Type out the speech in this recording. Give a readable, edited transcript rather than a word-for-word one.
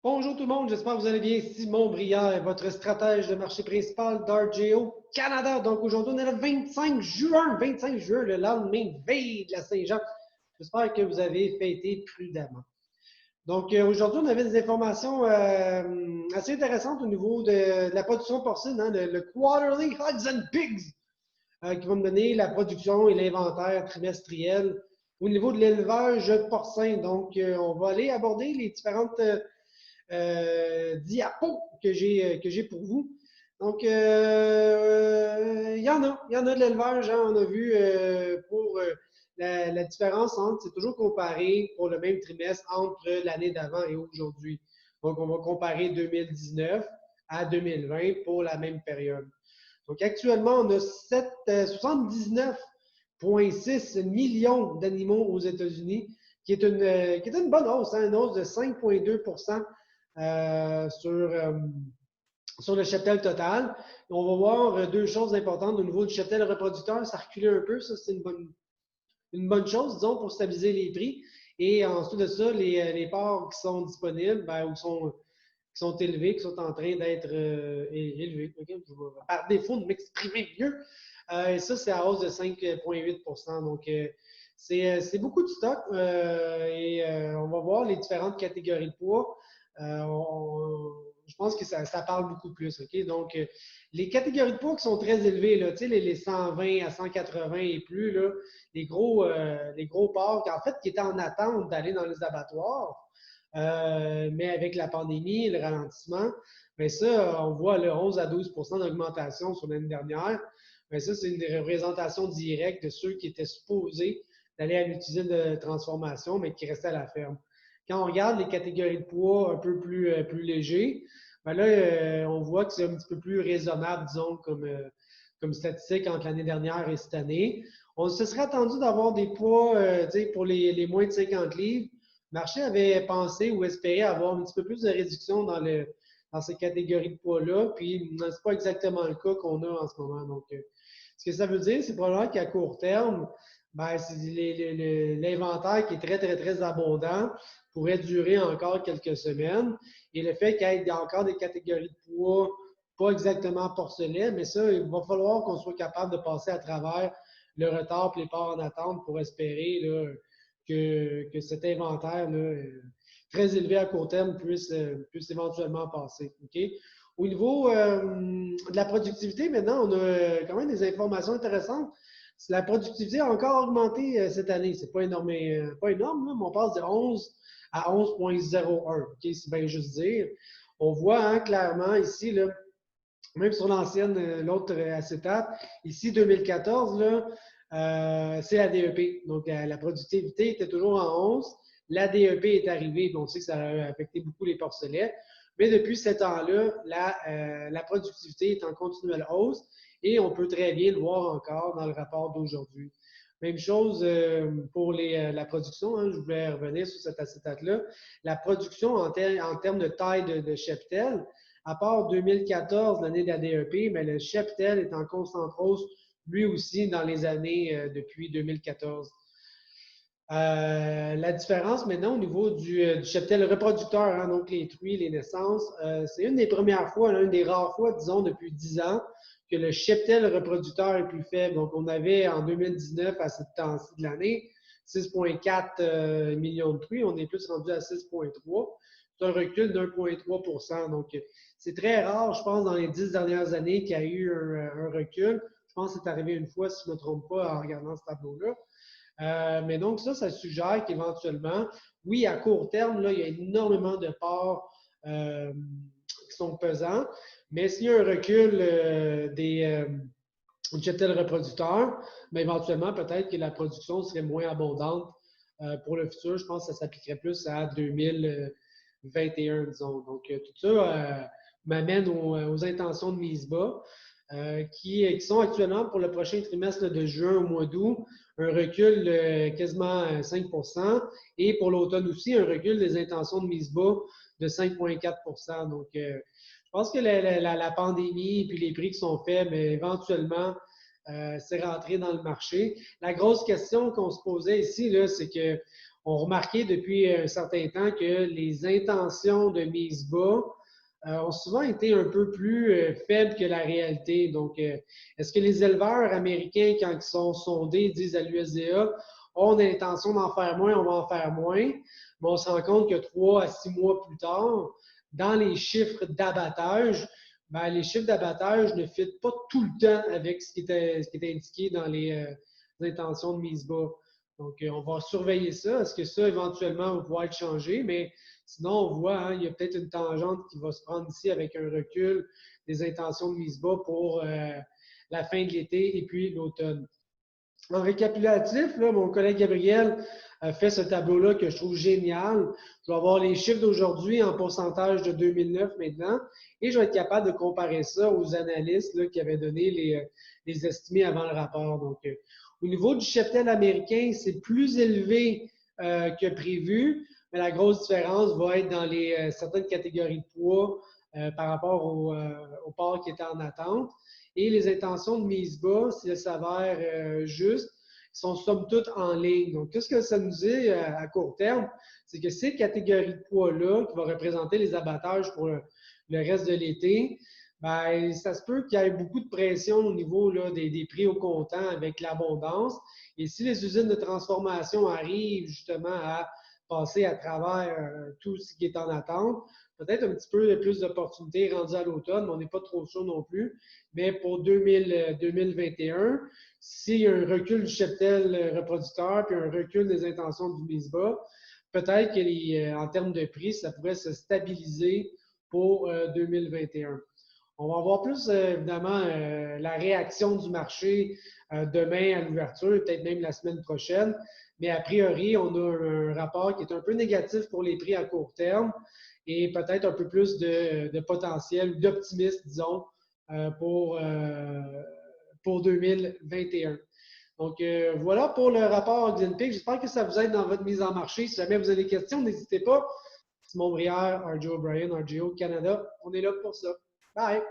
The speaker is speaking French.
Bonjour tout le monde, j'espère que vous allez bien. Simon Brière, votre stratège de marché principal d'RGO Canada. Donc aujourd'hui, on est le 25 juin, le lendemain veille de la Saint-Jean. J'espère que vous avez fêté prudemment. Donc aujourd'hui, on avait des informations assez intéressantes au niveau de la production porcine, hein, le Quarterly Hogs and Pigs, qui va me donner la production et l'inventaire trimestriel au niveau de l'élevage porcin. Donc on va aller aborder les différentes diapos que j'ai pour vous. Donc, il y en a de l'élevage, hein, on a vu pour la différence entre, c'est toujours comparé pour le même trimestre entre l'année d'avant et aujourd'hui. Donc, on va comparer 2019 à 2020 pour la même période. Donc, actuellement, on a 79,6 millions d'animaux aux États-Unis, qui est une bonne hausse, hein, une hausse de 5,2 euh, sur, euh, sur le cheptel total. On va voir deux choses importantes au niveau du cheptel reproducteur. Ça a reculé un peu, ça c'est une bonne chose, disons, pour stabiliser les prix. Et ensuite de ça, les porcs qui sont disponibles, ou qui sont élevés, qui sont en train d'être élevés. Okay? Je vais, par défaut de m'exprimer mieux. Et ça, c'est à hausse de 5,8 Donc, c'est beaucoup de stock. On va voir les différentes catégories de poids. Je pense que ça parle beaucoup plus. OK? Donc, les catégories de poids qui sont très élevées, là, les 120 à 180 et plus, là, les gros porcs, en fait, qui étaient en attente d'aller dans les abattoirs, mais avec la pandémie et le ralentissement, bien ça, on voit le 11 à 12 d'augmentation sur l'année dernière. Bien ça, c'est une représentation directe de ceux qui étaient supposés d'aller à l'usine de transformation, mais qui restaient à la ferme. Quand on regarde les catégories de poids un peu plus légers, ben là, on voit que c'est un petit peu plus raisonnable, disons, comme statistique entre l'année dernière et cette année. On se serait attendu d'avoir des poids pour les moins de 50 livres. Le marché avait pensé ou espéré avoir un petit peu plus de réduction dans ces catégories de poids-là, puis ce n'est pas exactement le cas qu'on a en ce moment. Donc, ce que ça veut dire, c'est probablement qu'à court terme, ben, c'est l'inventaire qui est très, très, très abondant pourrait durer encore quelques semaines. Et le fait qu'il y ait encore des catégories de poids pas exactement porcelain, mais ça, il va falloir qu'on soit capable de passer à travers le retard et les parts en attente pour espérer là, que cet inventaire là, très élevé à court terme puisse éventuellement passer. Okay? Au niveau de la productivité, maintenant, on a quand même des informations intéressantes. La productivité a encore augmenté cette année. C'est pas énorme, pas énorme là, mais on passe de 11 à 11,01. Okay? C'est bien juste dire. On voit hein, clairement ici, là, même sur l'ancienne, l'autre acétate, ici 2014, là, c'est la DEP. Donc, la productivité était toujours en hausse. La DEP est arrivée, donc on sait que ça a affecté beaucoup les porcelets. Mais depuis ce temps-là, la productivité est en continuelle hausse et on peut très bien le voir encore dans le rapport d'aujourd'hui. Même chose pour la production. Hein, je voulais revenir sur cet acétate-là. La production en termes de taille de cheptel, à part 2014, l'année de la DEP, mais le cheptel est en constante hausse, lui aussi, dans les années depuis 2014. La différence maintenant au niveau du cheptel reproducteur, hein, donc les truies, les naissances, c'est une des premières fois, une des rares fois, disons, depuis 10 ans, que le cheptel reproducteur est plus faible. Donc, on avait en 2019, à ce temps-ci de l'année, 6,4 millions de truies. On est plus rendu à 6,3. C'est un recul d'1,3 Donc, c'est très rare, je pense, dans les 10 dernières années qu'il y a eu un recul. Je pense que c'est arrivé une fois, si je ne me trompe pas, en regardant ce tableau-là. Mais donc, ça suggère qu'éventuellement, oui, à court terme, là, il y a énormément de parts qui sont pesants, mais s'il y a un recul du cheptel reproducteur, mais éventuellement, peut-être que la production serait moins abondante pour le futur. Je pense que ça s'appliquerait plus à 2021, disons. Donc, tout ça m'amène aux intentions de mise bas. Qui sont actuellement pour le prochain trimestre de juin au mois d'août, un recul de quasiment 5 et pour l'automne aussi, un recul des intentions de mise bas de 5,4 Donc, je pense que la pandémie et puis les prix qui sont faibles, éventuellement, c'est rentré dans le marché. La grosse question qu'on se posait ici, c'est que ont remarqué depuis un certain temps que les intentions de mise bas ont souvent été un peu plus faibles que la réalité. Donc, est-ce que les éleveurs américains, quand ils sont sondés, disent à l'USDA, on a l'intention d'en faire moins, on va en faire moins. Mais on se rend compte que 3 à 6 mois plus tard, dans les chiffres d'abattage, ben, les chiffres d'abattage ne fitent pas tout le temps avec ce qui était indiqué dans les intentions de mise bas. Donc, on va surveiller ça. Est-ce que ça, éventuellement, va pouvoir être changé? Mais sinon, on voit, hein, il y a peut-être une tangente qui va se prendre ici avec un recul des intentions de mise bas pour la fin de l'été et puis l'automne. En récapitulatif, là, mon collègue Gabriel a fait ce tableau-là que je trouve génial. Je vais avoir les chiffres d'aujourd'hui en pourcentage de 2009 maintenant et je vais être capable de comparer ça aux analystes là, qui avaient donné les estimés avant le rapport. Donc, au niveau du cheptel américain, c'est plus élevé que prévu, mais la grosse différence va être dans certaines catégories de poids par rapport au porc qui était en attente. Et les intentions de mise bas, si elles s'avèrent justes, sont somme toute en ligne. Donc, qu'est-ce que ça nous dit à court terme? C'est que ces catégories de poids-là, qui vont représenter les abattages pour le reste de l'été, ben, ça se peut qu'il y ait beaucoup de pression au niveau là, des prix au comptant avec l'abondance. Et si les usines de transformation arrivent justement à passer à travers tout ce qui est en attente, peut-être un petit peu plus d'opportunités rendues à l'automne, mais on n'est pas trop sûr non plus. Mais pour 2021, s'il y a un recul du cheptel reproducteur puis un recul des intentions du mise bas, peut-être qu'en termes de prix, ça pourrait se stabiliser pour 2021. On va voir plus, évidemment, la réaction du marché demain à l'ouverture, peut-être même la semaine prochaine. Mais a priori, on a un rapport qui est un peu négatif pour les prix à court terme et peut-être un peu plus de potentiel, d'optimisme, disons, pour 2021. Donc, voilà pour le rapport Greenpeak. J'espère que ça vous aide dans votre mise en marché. Si jamais vous avez des questions, n'hésitez pas. Simon Brière, RJ O'Brien, RGO Canada. On est là pour ça. Bye!